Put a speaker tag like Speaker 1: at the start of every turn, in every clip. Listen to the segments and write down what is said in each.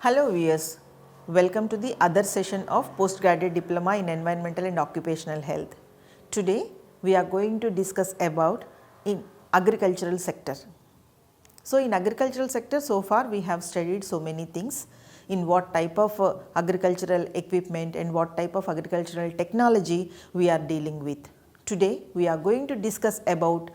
Speaker 1: Hello viewers, welcome to the other session of Postgraduate Diploma in Environmental and Occupational Health. Today we are going to discuss about in agricultural sector. So in agricultural sector so far we have studied so many things in what type of agricultural equipment and what type of agricultural technology we are dealing with. Today we are going to discuss about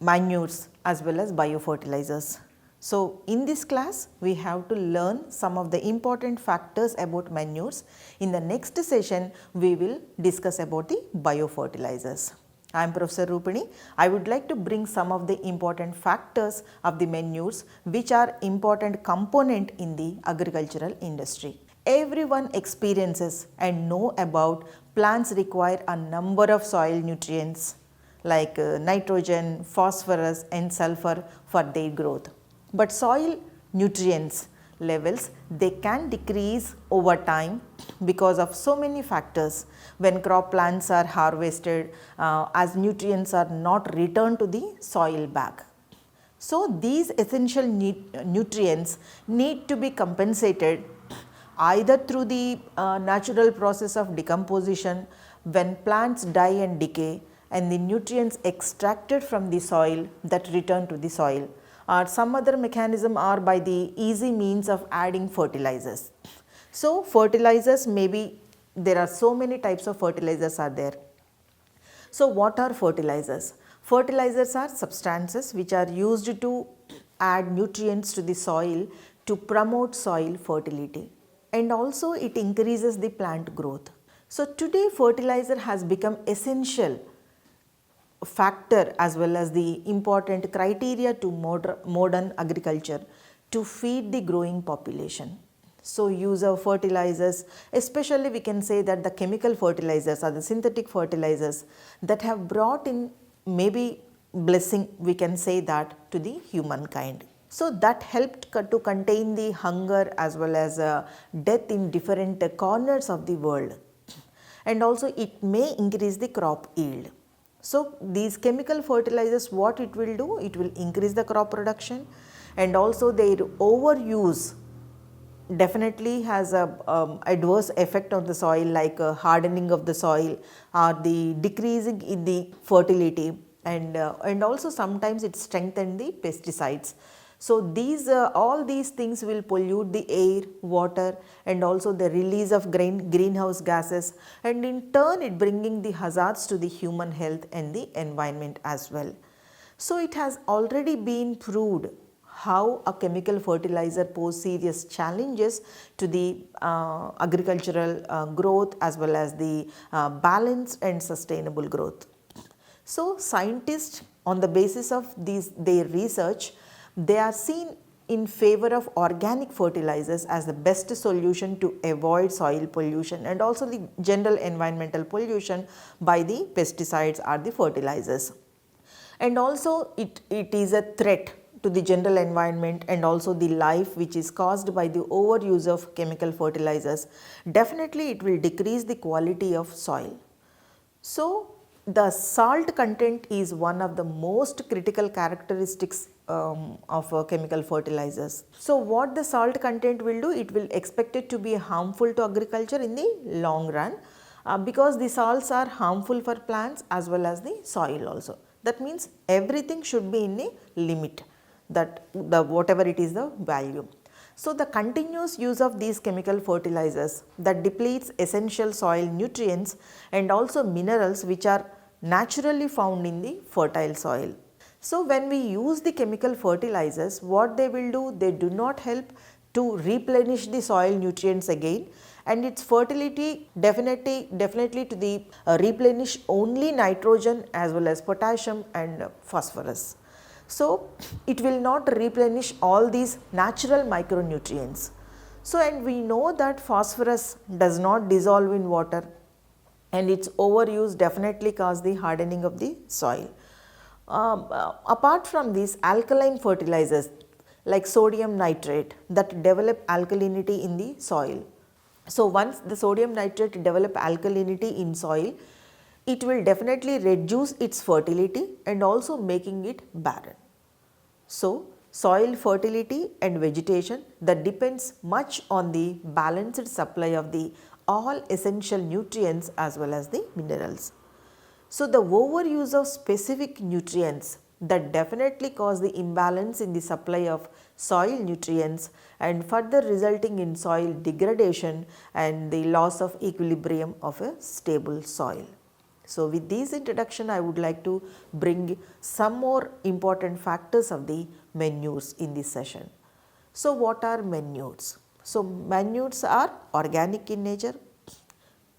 Speaker 1: manures as well as biofertilizers. So, in this class we have to learn some of the important factors about manures. In the next session we will discuss about the biofertilizers. I am Professor Rupini. I would like to bring some of the important factors of the manures which are important component in the agricultural industry. Everyone experiences and know about plants require a number of soil nutrients like nitrogen, phosphorus and sulfur for their growth. But soil nutrients levels they can decrease over time because of so many factors. When crop plants are harvested, as nutrients are not returned to the soil back. So, these essential nutrients need to be compensated either through the natural process of decomposition when plants die and decay and the nutrients extracted from the soil that return to the soil, or some other mechanism or by the easy means of adding fertilizers. So, fertilizers maybe there are so many types of fertilizers are there. So, what are fertilizers? Fertilizers are substances which are used to add nutrients to the soil to promote soil fertility, and also it increases the plant growth. So, today fertilizer has become essential factor as well as the important criteria to modern agriculture to feed the growing population. So, use of fertilizers, especially we can say that the chemical fertilizers or the synthetic fertilizers that have brought in maybe blessing, we can say that, to the humankind. So, that helped to contain the hunger as well as death in different corners of the world, and also it may increase the crop yield. So, these chemical fertilizers, what it will do? It will increase the crop production, and also their overuse definitely has a adverse effect on the soil, like hardening of the soil or the decreasing in the fertility, and also sometimes it strengthens the pesticides. So, these all these things will pollute the air, water and also the release of greenhouse gases, and in turn it bringing the hazards to the human health and the environment as well. So, it has already been proved how a chemical fertilizer pose serious challenges to the agricultural growth as well as the balanced and sustainable growth. So, scientists on the basis of their research, they are seen in favor of organic fertilizers as the best solution to avoid soil pollution and also the general environmental pollution by the pesticides or the fertilizers. And also it is a threat to the general environment and also the life which is caused by the overuse of chemical fertilizers. Definitely it will decrease the quality of soil. So, the salt content is one of the most critical characteristics of chemical fertilizers. So, what the salt content will do? It will expected to be harmful to agriculture in the long run because the salts are harmful for plants as well as the soil also. That means everything should be in a limit, that whatever it is the value. So, the continuous use of these chemical fertilizers that depletes essential soil nutrients and also minerals which are naturally found in the fertile soil. So, when we use the chemical fertilizers, what they will do? They do not help to replenish the soil nutrients again, and its fertility definitely to the replenish only nitrogen as well as potassium and phosphorus. So, it will not replenish all these natural micronutrients. So, and we know that phosphorus does not dissolve in water, and its overuse definitely cause the hardening of the soil. Apart from these, alkaline fertilizers like sodium nitrate that develop alkalinity in the soil. So, once the sodium nitrate develop alkalinity in soil, it will definitely reduce its fertility and also making it barren. So, soil fertility and vegetation that depends much on the balanced supply of the all essential nutrients as well as the minerals. So, the overuse of specific nutrients that definitely cause the imbalance in the supply of soil nutrients and further resulting in soil degradation and the loss of equilibrium of a stable soil. So, with this introduction, I would like to bring some more important factors of the manures in this session. So, what are manures? So, manures are organic in nature,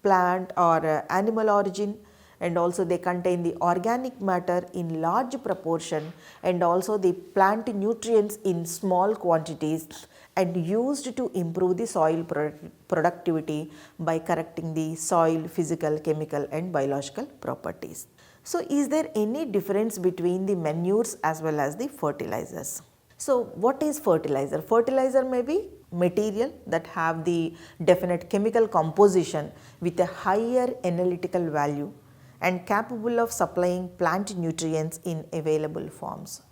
Speaker 1: plant or animal origin, and also they contain the organic matter in large proportion and also the plant nutrients in small quantities and used to improve the soil productivity by correcting the soil physical, chemical and biological properties. So, is there any difference between the manures as well as the fertilizers? So, what is fertilizer? Fertilizer may be material that have the definite chemical composition with a higher analytical value and capable of supplying plant nutrients in available forms.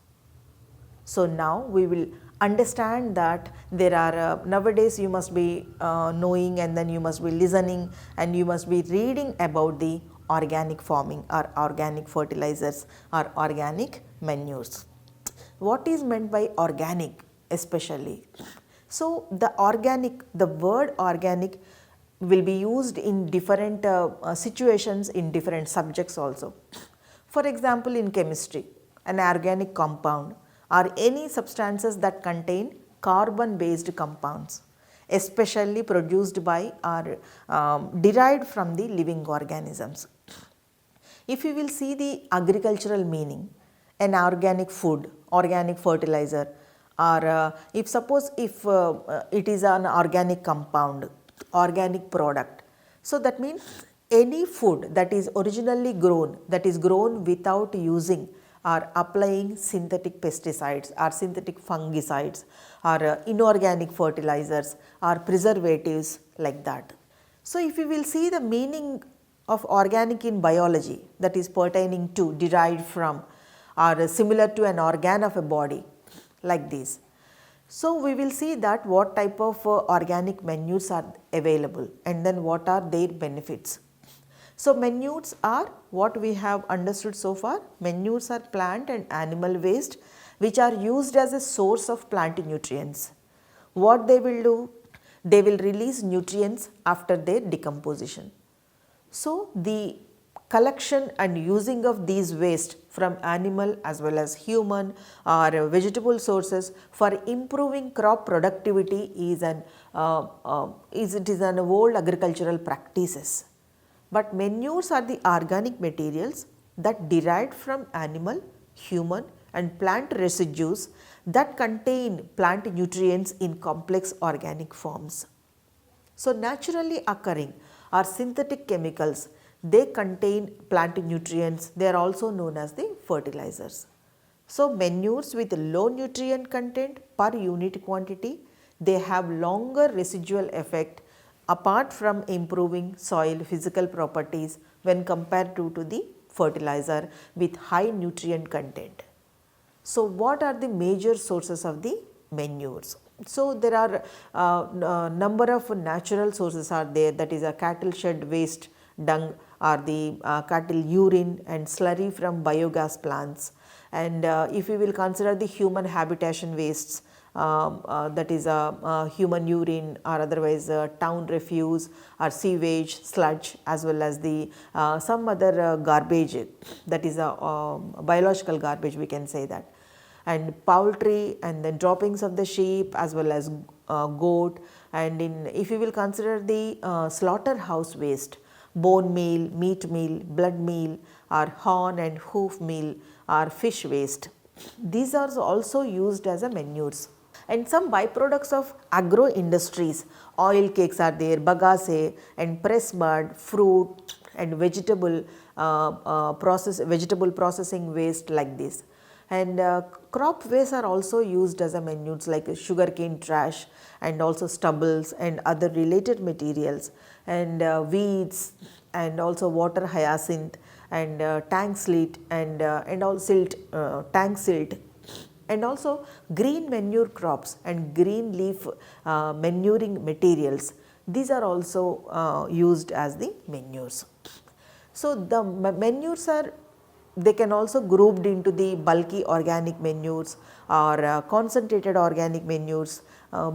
Speaker 1: So, now we will understand that there are nowadays you must be knowing and then you must be listening and you must be reading about the organic farming or organic fertilizers or organic manures. What is meant by organic especially? So, the word organic will be used in different situations in different subjects also. For example, in chemistry, an organic compound are any substances that contain carbon based compounds, especially produced by or derived from the living organisms. If you will see the agricultural meaning, an organic food, organic fertilizer, or if suppose if it is an organic compound, organic product. So, that means any food that is originally grown, that is grown without using or applying synthetic pesticides or synthetic fungicides or inorganic fertilizers or preservatives like that. So, if you will see the meaning of organic in biology, that is pertaining to, derived from or similar to an organ of a body like this. So, we will see that what type of organic manures are available and then what are their benefits. So, manures are what we have understood so far. Manures are plant and animal waste which are used as a source of plant nutrients. What they will do? They will release nutrients after their decomposition. So, the collection and using of these waste from animal as well as human or vegetable sources for improving crop productivity is an old agricultural practices. But manures are the organic materials that derived from animal, human and plant residues that contain plant nutrients in complex organic forms. So, naturally occurring or synthetic chemicals, they contain plant nutrients, they are also known as the fertilizers. So, manures with low nutrient content per unit quantity, they have longer residual effect apart from improving soil physical properties when compared to the fertilizer with high nutrient content. So, what are the major sources of the manures? So, there are number of natural sources are there, that is a cattle shed waste, dung or the cattle urine and slurry from biogas plants. And if we will consider the human habitation wastes, that is human urine or otherwise town refuse or sewage, sludge, as well as the some other garbage, that is a biological garbage, we can say that, and poultry and then droppings of the sheep as well as goat. And if you will consider the slaughterhouse waste, bone meal, meat meal, blood meal or horn and hoof meal or fish waste, these are also used as a manures. And some byproducts of agro industries, oil cakes are there, bagasse and press mud, fruit and vegetable processing waste like this. And crop waste are also used as a manures like sugarcane trash and also stubbles and other related materials, and weeds and also water hyacinth and tank silt and all silt, tank silt And also green manure crops and green leaf manuring materials, these are also used as the manures. So, the manures are, they can also grouped into the bulky organic manures or concentrated organic manures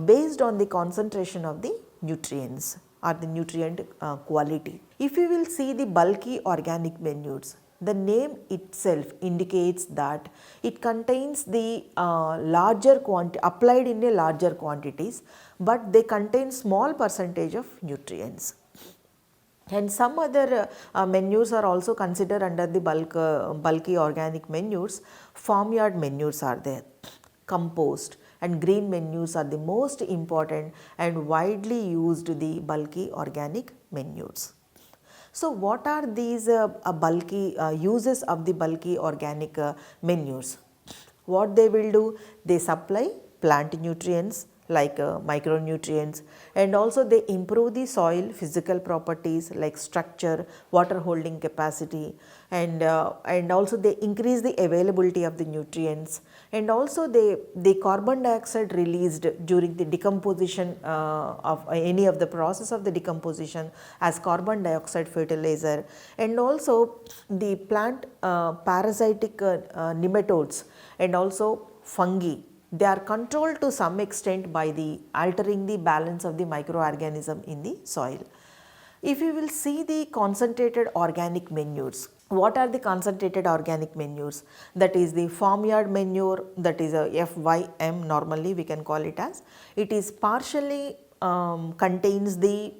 Speaker 1: based on the concentration of the nutrients or the nutrient quality. If you will see the bulky organic manures, the name itself indicates that it contains the larger quantity, applied in a larger quantities, but they contain small percentage of nutrients. And some other manures are also considered under the bulky organic manures. Farmyard manures are there, compost and green manures are the most important and widely used the bulky organic manures. So, what are these bulky uses of the bulky organic manures? What they will do? They supply plant nutrients like micronutrients, and also they improve the soil physical properties like structure, water holding capacity, and also they increase the availability of the nutrients, and also the carbon dioxide released during the decomposition of any of the process of the decomposition as carbon dioxide fertilizer, and also the plant parasitic nematodes and also fungi, they are controlled to some extent by the altering the balance of the microorganism in the soil. If you will see the concentrated organic manures, what are the concentrated organic manures? That is the farmyard manure, that is a FYM, normally we can call it as. It is partially contains the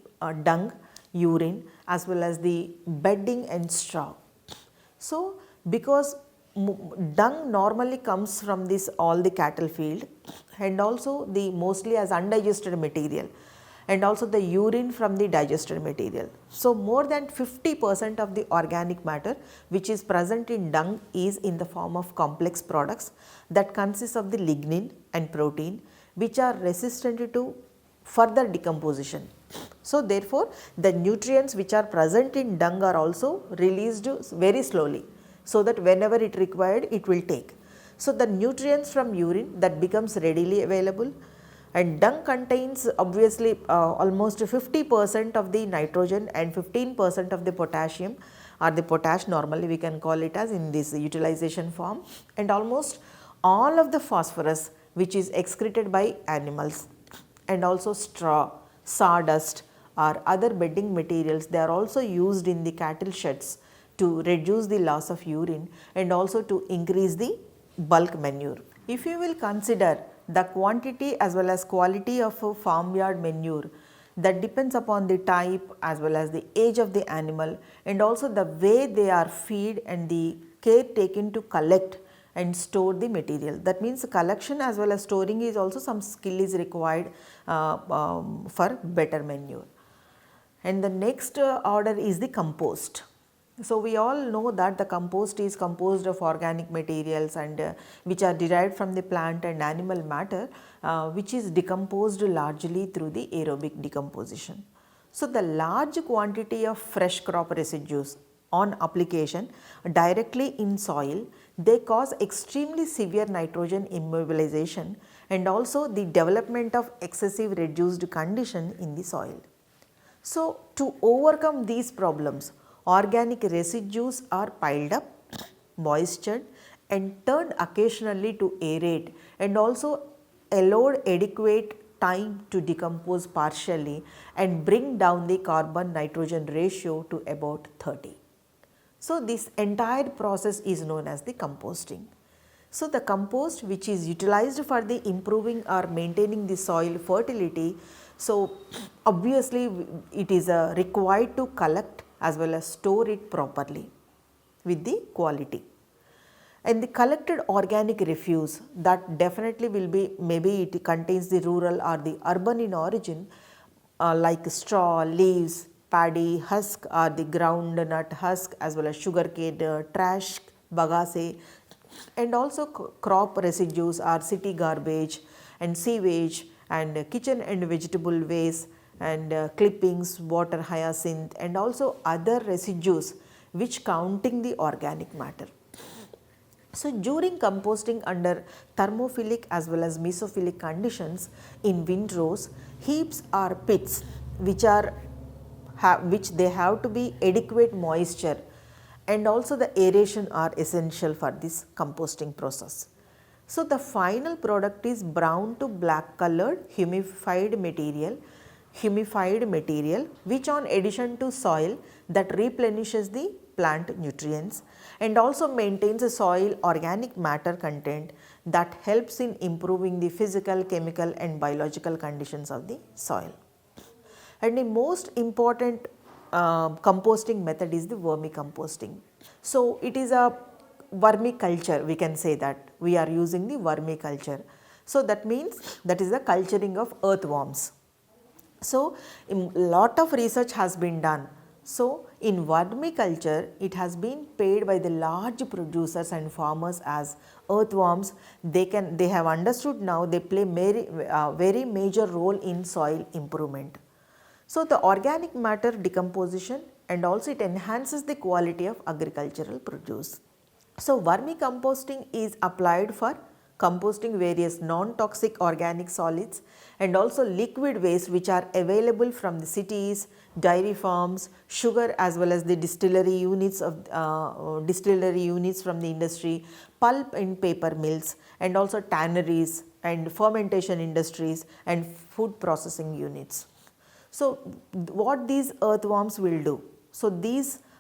Speaker 1: dung, urine as well as the bedding and straw. So, because dung normally comes from this all the cattle field, and also the mostly as undigested material, and also the urine from the digested material. So, more than 50% of the organic matter which is present in dung is in the form of complex products that consist of the lignin and protein, which are resistant to further decomposition. So, therefore, the nutrients which are present in dung are also released very slowly, so that whenever it required it will take. So, the nutrients from urine that becomes readily available, and dung contains obviously almost 50% of the nitrogen and 15% of the potassium, or the potash normally we can call it as in this utilization form, and almost all of the phosphorus which is excreted by animals, and also straw, sawdust or other bedding materials, they are also used in the cattle sheds to reduce the loss of urine and also to increase the bulk manure. If you will consider the quantity as well as quality of a farmyard manure, that depends upon the type as well as the age of the animal, and also the way they are fed and the care taken to collect and store the material. That means collection as well as storing is also some skill is required for better manure. And the next order is the compost. So, we all know that the compost is composed of organic materials and which are derived from the plant and animal matter, which is decomposed largely through the aerobic decomposition. So, the large quantity of fresh crop residues on application directly in soil, they cause extremely severe nitrogen immobilization and also the development of excessive reduced condition in the soil. So, to overcome these problems, organic residues are piled up, moistured and turned occasionally to aerate, and also allowed adequate time to decompose partially and bring down the carbon nitrogen ratio to about 30. So, this entire process is known as the composting. So, the compost which is utilized for the improving or maintaining the soil fertility, so obviously it is required to collect as well as store it properly with the quality. And the collected organic refuse, that definitely will be, maybe it contains the rural or the urban in origin, like straw, leaves, paddy, husk or the groundnut husk as well as sugarcane, trash, bagasse, and also crop residues are city garbage and sewage and kitchen and vegetable waste and clippings, water hyacinth and also other residues which counting the organic matter. So, during composting under thermophilic as well as mesophilic conditions in windrows, heaps are pits which are which they have to be adequate moisture, and also the aeration are essential for this composting process. So, the final product is brown to black colored humified material which on addition to soil that replenishes the plant nutrients and also maintains a soil organic matter content that helps in improving the physical, chemical and biological conditions of the soil. And the most important composting method is the vermicomposting. So, it is a vermiculture, we can say that we are using the vermiculture. So, that means that is the culturing of earthworms. So, a lot of research has been done. So, in vermiculture, it has been paid by the large producers and farmers as earthworms. They have understood now they play very major role in soil improvement. So, the organic matter decomposition and also it enhances the quality of agricultural produce. So, vermicomposting is applied for composting various non-toxic organic solids and also liquid waste which are available from the cities, dairy farms, sugar as well as the distillery units from the industry, pulp and paper mills and also tanneries and fermentation industries and food processing units. So, what these earthworms will do? So,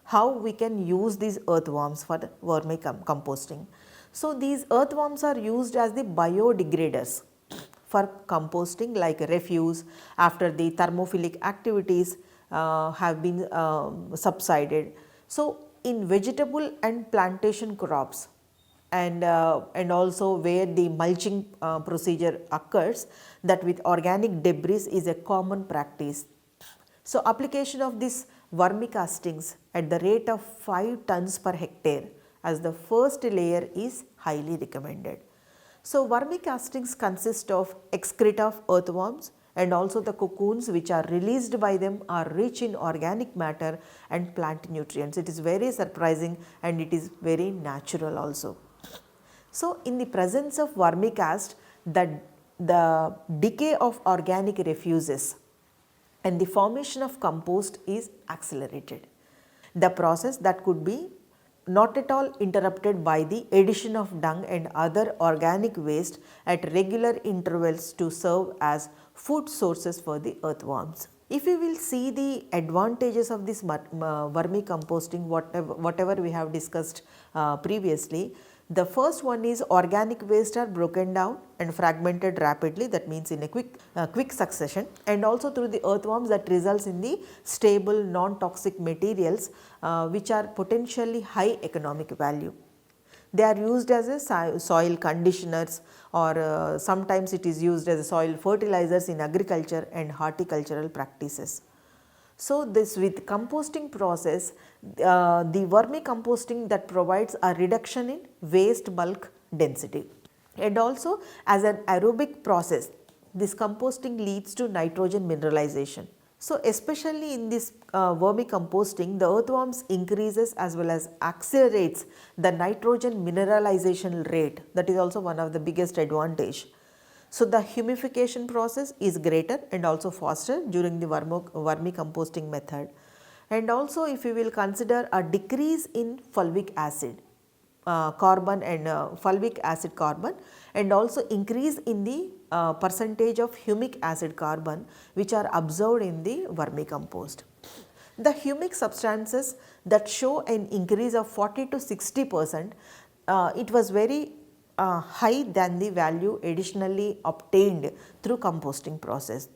Speaker 1: how we can use these earthworms for the vermicomposting. So, these earthworms are used as the biodegraders for composting like refuse after the thermophilic activities have been subsided. So, in vegetable and plantation crops and also where the mulching procedure occurs, that with organic debris is a common practice. So, application of this vermicastings at the rate of 5 tons per hectare as the first layer is highly recommended. So, vermicastings consist of excreta of earthworms and also the cocoons which are released by them are rich in organic matter and plant nutrients. It is very surprising and it is very natural also. So, in the presence of vermicast, the decay of organic refuses and the formation of compost is accelerated. The process that could be not at all interrupted by the addition of dung and other organic waste at regular intervals to serve as food sources for the earthworms. If we will see the advantages of this vermicomposting, whatever we have discussed previously, the first one is organic waste are broken down and fragmented rapidly, that means in a quick succession, and also through the earthworms that results in the stable non-toxic materials which are potentially high economic value. They are used as a soil conditioners or sometimes it is used as a soil fertilizers in agriculture and horticultural practices. So, this with composting process, the vermicomposting that provides a reduction in waste bulk density, and also as an aerobic process, this composting leads to nitrogen mineralization. So, especially in this vermicomposting, the earthworms increases as well as accelerates the nitrogen mineralization rate, that is also one of the biggest advantage. So, the humification process is greater and also faster during the vermicomposting method, and also if we will consider a decrease in fulvic acid carbon and fulvic acid carbon and also increase in the percentage of humic acid carbon which are observed in the vermicompost. The humic substances that show an increase of 40 to 60%, it was very high than the value additionally obtained through composting process.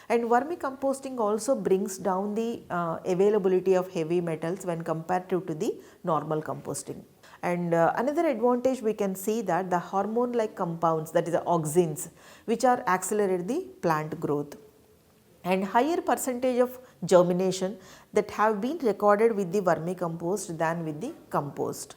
Speaker 1: And vermicomposting also brings down the availability of heavy metals when compared to the normal composting. And another advantage we can see that the hormone like compounds, that is the auxins, which are accelerate the plant growth, and higher percentage of germination that have been recorded with the vermicompost than with the compost.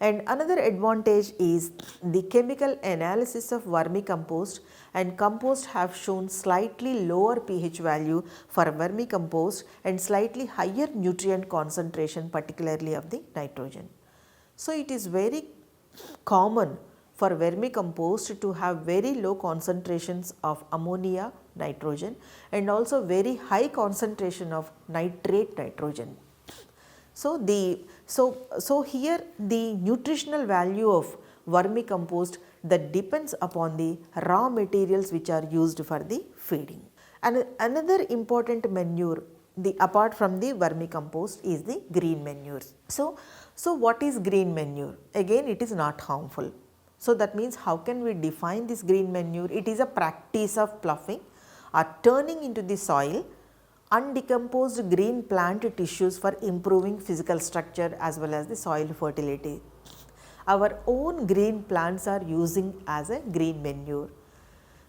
Speaker 1: And another advantage is the chemical analysis of vermicompost and compost have shown slightly lower pH value for vermicompost and slightly higher nutrient concentration, particularly of the nitrogen. So, it is very common for vermicompost to have very low concentrations of ammonia, nitrogen, and also very high concentration of nitrate nitrogen. So here the nutritional value of vermicompost that depends upon the raw materials which are used for the feeding. And another important manure apart from the vermicompost is the green manures. So what is green manure? Again, it is not harmful. So that means how can we define this green manure? It is a practice of ploughing or turning into the soil undecomposed green plant tissues for improving physical structure as well as the soil fertility. Our own green plants are using as a green manure.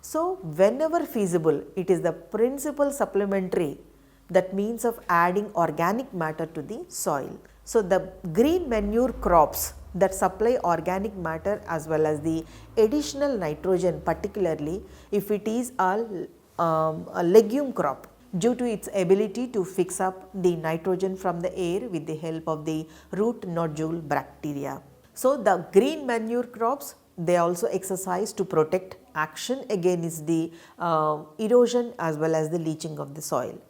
Speaker 1: So whenever feasible, it is the principal supplementary, that means of adding organic matter to the soil. So the green manure crops that supply organic matter as well as the additional nitrogen, particularly if it is a legume crop, due to its ability to fix up the nitrogen from the air with the help of the root nodule bacteria. So the green manure crops, they also exercise to protect action against the erosion as well as the leaching of the soil.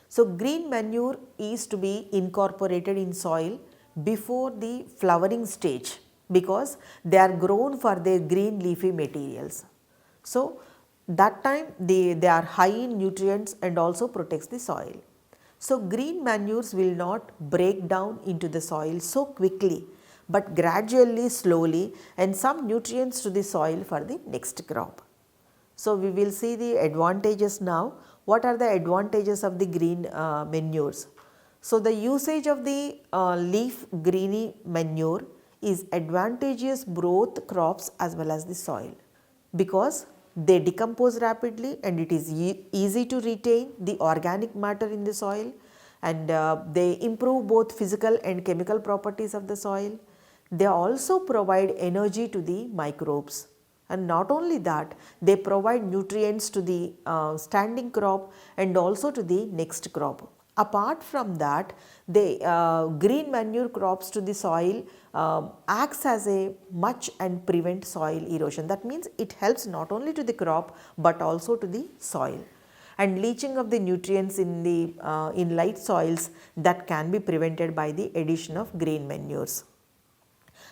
Speaker 1: So green manure is to be incorporated in soil before the flowering stage because they are grown for their green leafy materials. So that time they are high in nutrients and also protects the soil. So green manures will not break down into the soil so quickly, but gradually, slowly, and some nutrients to the soil for the next crop. So we will see the advantages now. What are the advantages of the green manures? So the usage of the leaf greeny manure is advantageous both crops as well as the soil, because they decompose rapidly and it is easy to retain the organic matter in the soil, and they improve both physical and chemical properties of the soil. They also provide energy to the microbes, and not only that, they provide nutrients to the standing crop and also to the next crop. Apart from that, the green manure crops to the soil acts as a mulch and prevent soil erosion. That means it helps not only to the crop but also to the soil, and leaching of the nutrients in the in light soils that can be prevented by the addition of green manures.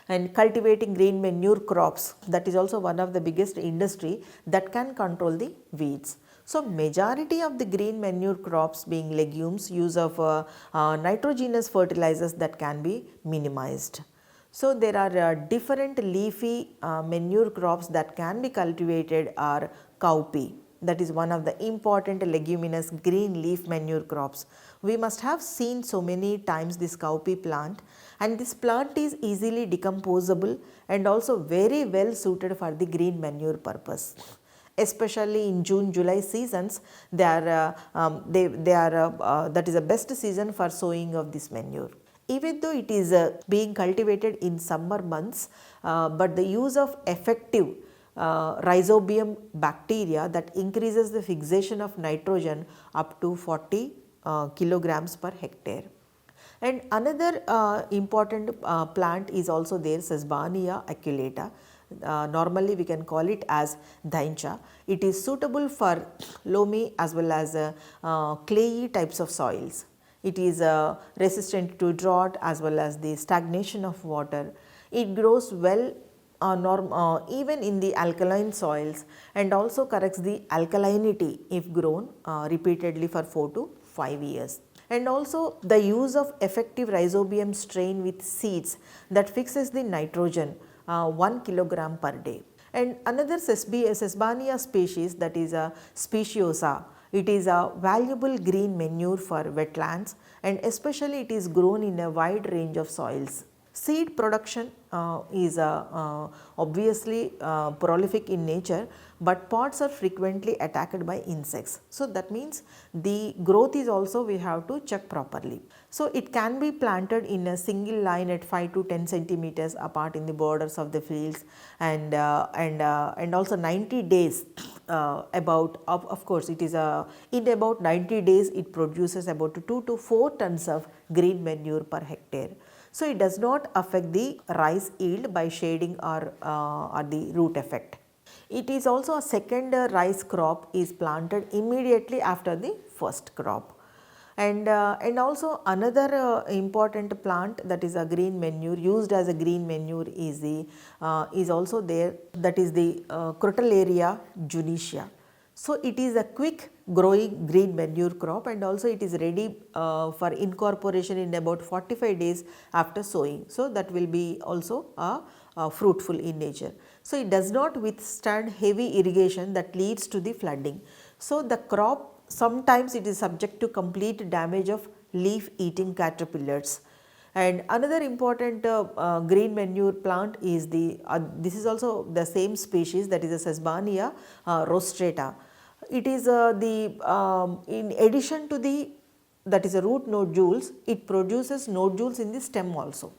Speaker 1: And cultivating green manure crops, that is also one of the biggest industry that can control the weeds. So majority of the green manure crops being legumes, use of nitrogenous fertilizers that can be minimized. So there are different leafy manure crops that can be cultivated are cowpea. That is one of the important leguminous green leaf manure crops. We must have seen so many times this cowpea plant, and this plant is easily decomposable and also very well suited for the green manure purpose. Especially in June-July seasons, that is the best season for sowing of this manure. Even though it is being cultivated in summer months, but the use of effective rhizobium bacteria that increases the fixation of nitrogen up to 40 kilograms per hectare. And another important plant is also there, Sesbania aculeata. Normally we can call it as daincha. It is suitable for loamy as well as clayey types of soils. It is resistant to drought as well as the stagnation of water. It grows well even in the alkaline soils, and also corrects the alkalinity if grown repeatedly for 4 to 5 years. And also the use of effective rhizobium strain with seeds that fixes the nitrogen 1 kilogram per day. And another Sesbania species, that is a speciosa. It is a valuable green manure for wetlands, and especially it is grown in a wide range of soils. Seed production is obviously prolific in nature, but pods are frequently attacked by insects. So that means the growth is also we have to check properly. So it can be planted in a single line at 5 to 10 centimeters apart in the borders of the fields, and also 90 days of course it is in about 90 days it produces about 2 to 4 tons of green manure per hectare. So, it does not affect the rice yield by shading or the root effect. It is also a second rice crop is planted immediately after the first crop. And also another important plant, that is a green manure used as a green manure, is also there, that is the Crotalaria junicea. So, it is a quick growing green manure crop, and also it is ready for incorporation in about 45 days after sowing. So, that will be also fruitful in nature. So, it does not withstand heavy irrigation that leads to the flooding. So, the crop sometimes it is subject to complete damage of leaf eating caterpillars. And another important green manure plant is this is also the same species, that is a Sesbania rostrata. It is in addition to the, that is a root nodules, it produces nodules in the stem also.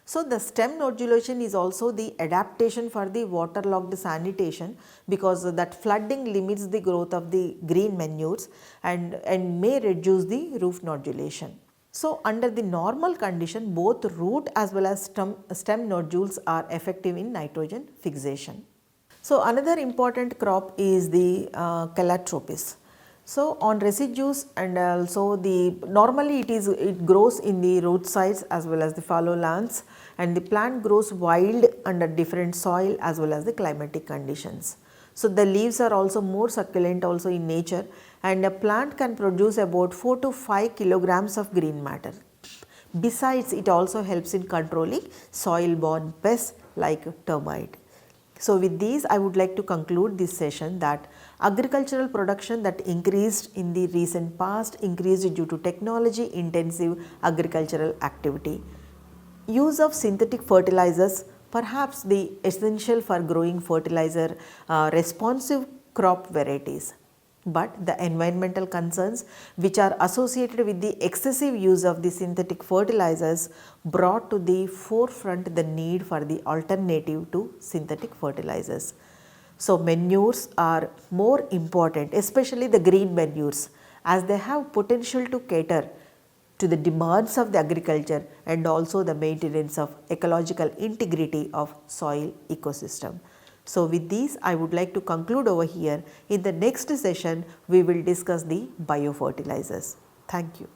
Speaker 1: So, the stem nodulation is also the adaptation for the waterlogged sanitation, because that flooding limits the growth of the green manures and may reduce the roof nodulation. So, under the normal condition, both root as well as stem nodules are effective in nitrogen fixation. So, another important crop is the Calotropis. So, on residues, and also normally it grows in the roadsides as well as the fallow lands, and the plant grows wild under different soil as well as the climatic conditions. So, the leaves are also more succulent also in nature, and a plant can produce about 4 to 5 kilograms of green matter. Besides, it also helps in controlling soil borne pests like termite. So, with these I would like to conclude this session that agricultural production that increased in the recent past increased due to technology intensive agricultural activity. Use of synthetic fertilizers, perhaps the essential for growing fertilizer responsive crop varieties. But the environmental concerns which are associated with the excessive use of the synthetic fertilizers brought to the forefront the need for the alternative to synthetic fertilizers. So, manures are more important, especially the green manures, as they have potential to cater to the demands of the agriculture and also the maintenance of ecological integrity of soil ecosystem. So, with these I would like to conclude over here. In the next session we will discuss the biofertilizers. Thank you.